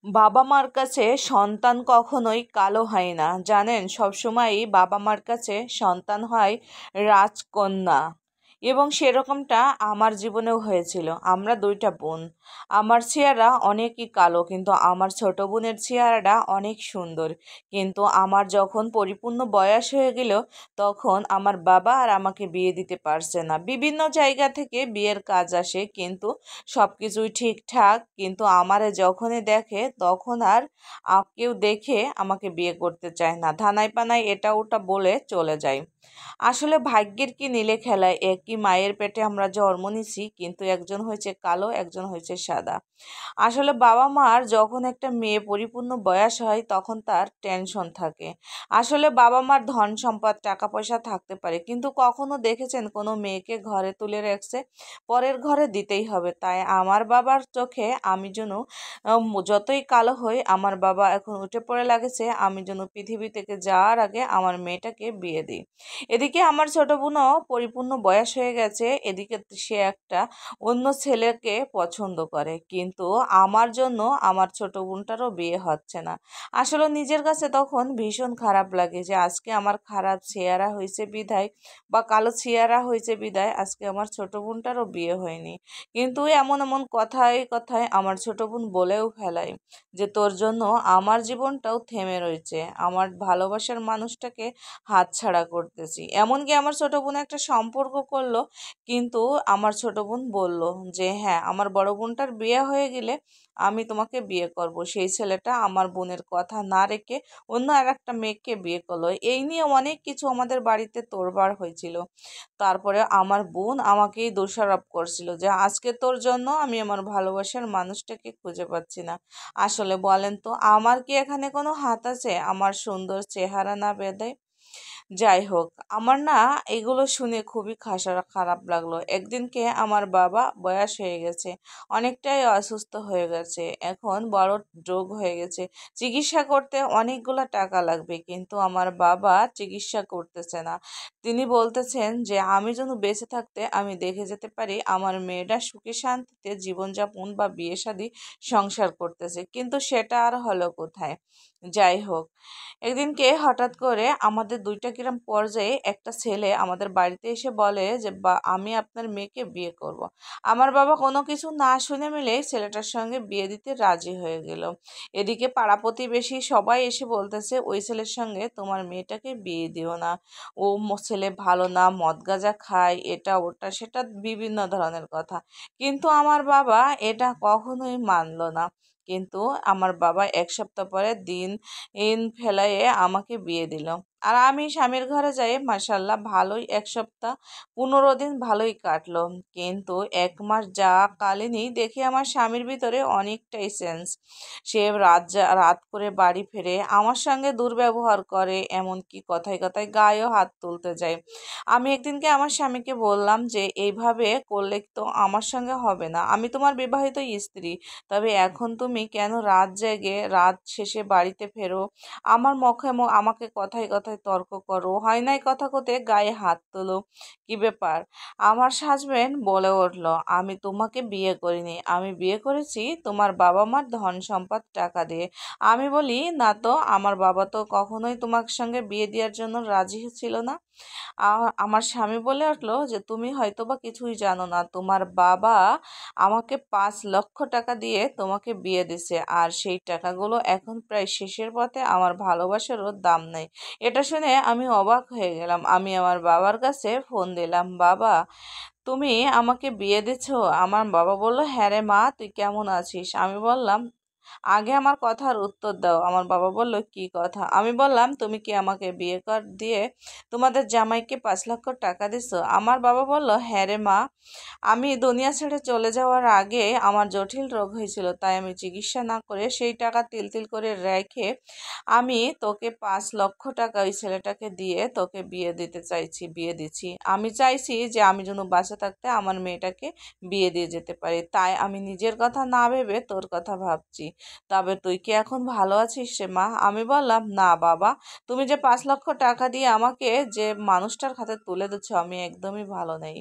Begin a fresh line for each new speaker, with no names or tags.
বাবা মার কাছে সন্তান কখনোই কালো হয় না জানেন। সবসময়ই বাবা মার কাছে সন্তান হয় রাজকন্যা। এবং সেরকমটা আমার জীবনেও হয়েছিল। আমরা দুইটা বোন। আমার চেহারা অনেকই কালো, কিন্তু আমার ছোট বোনের চেহারাটা অনেক সুন্দর। কিন্তু আমার যখন পরিপূর্ণ বয়স হয়ে গেল, তখন আমার বাবা আর আমাকে বিয়ে দিতে পারছে না। বিভিন্ন জায়গা থেকে বিয়ের কাজ আসে, কিন্তু সব কিছুই ঠিকঠাক। কিন্তু আমারে যখনই দেখে তখন আর কেউ দেখে আমাকে বিয়ে করতে চায় না, ধানাই পানাই এটা ওটা বলে চলে যায়। আসলে ভাগ্যের কি নীলে খেলায়, একই মায়ের পেটে আমরা জন্ম নিছি, কিন্তু একজন হয়েছে কালো, একজন হয়েছে সাদা। আসলে বাবা মার যখন একটা মেয়ে পরিপূর্ণ বয়স হয়, তখন তার টেনশন থাকে। আসলে বাবা মার ধন সম্পদ টাকা পয়সা থাকতে পারে, কিন্তু কখনো দেখেছেন কোনো মেয়েকে ঘরে তুলে রাখছে? পরের ঘরে দিতেই হবে। তাই আমার বাবার চোখে আমি যেন যতই কালো হই, আমার বাবা এখন উঠে পড়ে লাগেছে আমি যেন পৃথিবী থেকে যাওয়ার আগে আমার মেয়েটাকে বিয়ে দিই। এদিকে আমার ছোট বোনও পরিপূর্ণ বয়স হয়ে গেছে, এদিকে সে একটা অন্য ছেলেকে পছন্দ করে, কিন্তু আমার জন্য আমার ছোট বোনটারও বিয়ে হচ্ছে না। আসলে নিজের কাছে তখন ভীষণ খারাপ লাগে যে আজকে আমার খারাপ চেহারা হয়েছে বিধায় বা কালো চেহারা হয়েছে বিধায় আজকে আমার ছোট বোনটারও বিয়ে হয়নি। কিন্তু এমন এমন কথায় কথায় আমার ছোট বোন বলেও ফেলায় যে তোর জন্য আমার জীবনটাও থেমে রয়েছে, আমার ভালোবাসার মানুষটাকে হাতছাড়া করতেছি। এমনকি আমার ছোট বোন একটা সম্পর্ক করলো, কিন্তু আমার ছোট বোন বলল যে হ্যাঁ, আমার বড় বোনটার বিয়ে হয়ে গেলে আমি তোমাকে বিয়ে করব। সেই ছেলেটা আমার বোনের কথা না রেখে অন্য আর একটা মেয়েকে বিয়ে করলো। এই নিয়ে অনেক কিছু আমাদের বাড়িতে তোড়বার হয়েছিল। তারপরে আমার বোন আমাকেই দোষারোপ করছিল যে আজকে তোর জন্য আমি আমার ভালোবাসার মানুষটাকে খুঁজে পাচ্ছি না। আসলে বলেন তো, আমার কি এখানে কোনো হাত আছে আমার সুন্দর চেহারা না বেঁধে? যাই হোক, আমার না এগুলো শুনে খুবই খারাপ লাগলো। একদিনকে আমার বাবা বয়স হয়ে গেছে, অনেকটাই অসুস্থ হয়ে গেছে, এখন বড় রোগ হয়ে গেছে। চিকিৎসা করতে অনেকগুলো টাকা লাগবে, কিন্তু আমার বাবা চিকিৎসা করতেছে না। তিনি বলতেছেন যে আমি যেন বেঁচে থাকতে আমি দেখে যেতে পারি আমার মেয়েটা সুখে শান্তিতে জীবনযাপন বা বিয়ে শাদী সংসার করতেছে, কিন্তু সেটা আর হলো কোথায়। যাই হোক, একদিনকে হঠাৎ করে আমাদের 2টা গ্রাম পর্যায়ে একটা ছেলে আমাদের বাড়িতে এসে বলে যে আমি আপনার মেয়েকে বিয়ে করব। আমার বাবা কোনো কিছু না শুনে মিলেই ছেলেটার সঙ্গে বিয়ে দিতে রাজি হয়ে গেল। এদিকে পাড়া প্রতিবেশী সবাই এসে বলতেছে ওই ছেলের সঙ্গে তোমার মেয়েটাকে বিয়ে দিও না, ও ছেলে ভালো না, মদ গাঁজা খায়, এটা ওটা সেটা বিভিন্ন ধরনের কথা। কিন্তু আমার বাবা এটা কখনোই মানলো না। কিন্তু আমার বাবা 1 সপ্তাহ পরে দিন ফেলাইয়ে আমাকে বিয়ে দিল। আর আমি স্বামীর ঘরে যাই, মাসাল্লাহ ভালোই 1 সপ্তাহ 15 দিন ভালোই কাটলো। কিন্তু 1 মাস যা কালীনই দেখি আমার স্বামীর ভিতরে অনেকটাই চেঞ্জ। সে রাত করে বাড়ি ফিরে আমার সঙ্গে দুর্ব্যবহার করে, এমনকি কথায় কথায় গায়েও হাত তুলতে যায়। আমি একদিনকে আমার স্বামীকে বললাম যে এইভাবে করলে তো আমার সঙ্গে হবে না, আমি তোমার বিবাহিত স্ত্রী, তবে এখন তুমি কেন রাত জেগে রাত শেষে বাড়িতে ফেরো, আমার মুখে আমাকে কথায় কথায় তর্ক করো, হয় নাই কথা কতে গায়ে হাত তোলো, কি ব্যাপার? আমার হাজবেন্ড বলে উঠলো আমি তোমাকে বিয়ে করিনি, আমি বিয়ে করেছি তোমার বাবা মার ধন সম্পদ টাকা দিয়ে। আমি বলি না তো, আমার বাবা তো কখনোই তোমার সঙ্গে বিয়ে দেওয়ার জন্য রাজি ছিল না। আমার স্বামী বলে উঠলো যে তুমি হয়তো বা কিছুই জানো না, তোমার বাবা আমাকে 5 লক্ষ টাকা দিয়ে তোমাকে বিয়ে দিছে, আর সেই টাকাগুলো এখন প্রায় শেষের পথে, আমার ভালোবাসারও দাম নেই। এটা শুনে আমি অবাক হয়ে গেলাম। আমি আমার বাবার কাছে ফোন দিলাম, বাবা তুমি আমাকে বিয়ে দিছো? আমার বাবা বলল হ্যাঁ রে মা, তুই কেমন আছিস? আমি বললাম আগে আমার কথার উত্তর দাও। আমার বাবা বলল কি কথা? আমি বললাম তুমি কি আমাকে বিয়ে কর দিয়ে তোমাদের জামাইকে 5 লক্ষ টাকা দিছো? আমার বাবা বলল হ্যাঁ রে মা, আমি দুনিয়া ছেড়ে চলে যাওয়ার আগে আমার জটিল রোগ হয়েছিল, তাই আমি চিকিৎসা না করে সেই টাকা তিল তিল করে রেখে আমি তোকে 5 লক্ষ টাকা ওই ছেলেটাকে দিয়ে তোকে বিয়ে দিতে চাইছি, বিয়ে দিচ্ছি। আমি চাইছি যে আমি যেন বাঁচে থাকতে আমার মেয়েটাকে বিয়ে দিয়ে যেতে পারি, তাই আমি নিজের কথা না ভেবে তোর কথা ভাবছি। তবে তুই কি এখন ভালো আছিস রে মা? আমি বললাম না বাবা, তুমি যে 5 লক্ষ টাকা দিয়ে আমাকে যে মানুষটার হাতে তুলে দিচ্ছ, আমি একদমই ভালো নেই।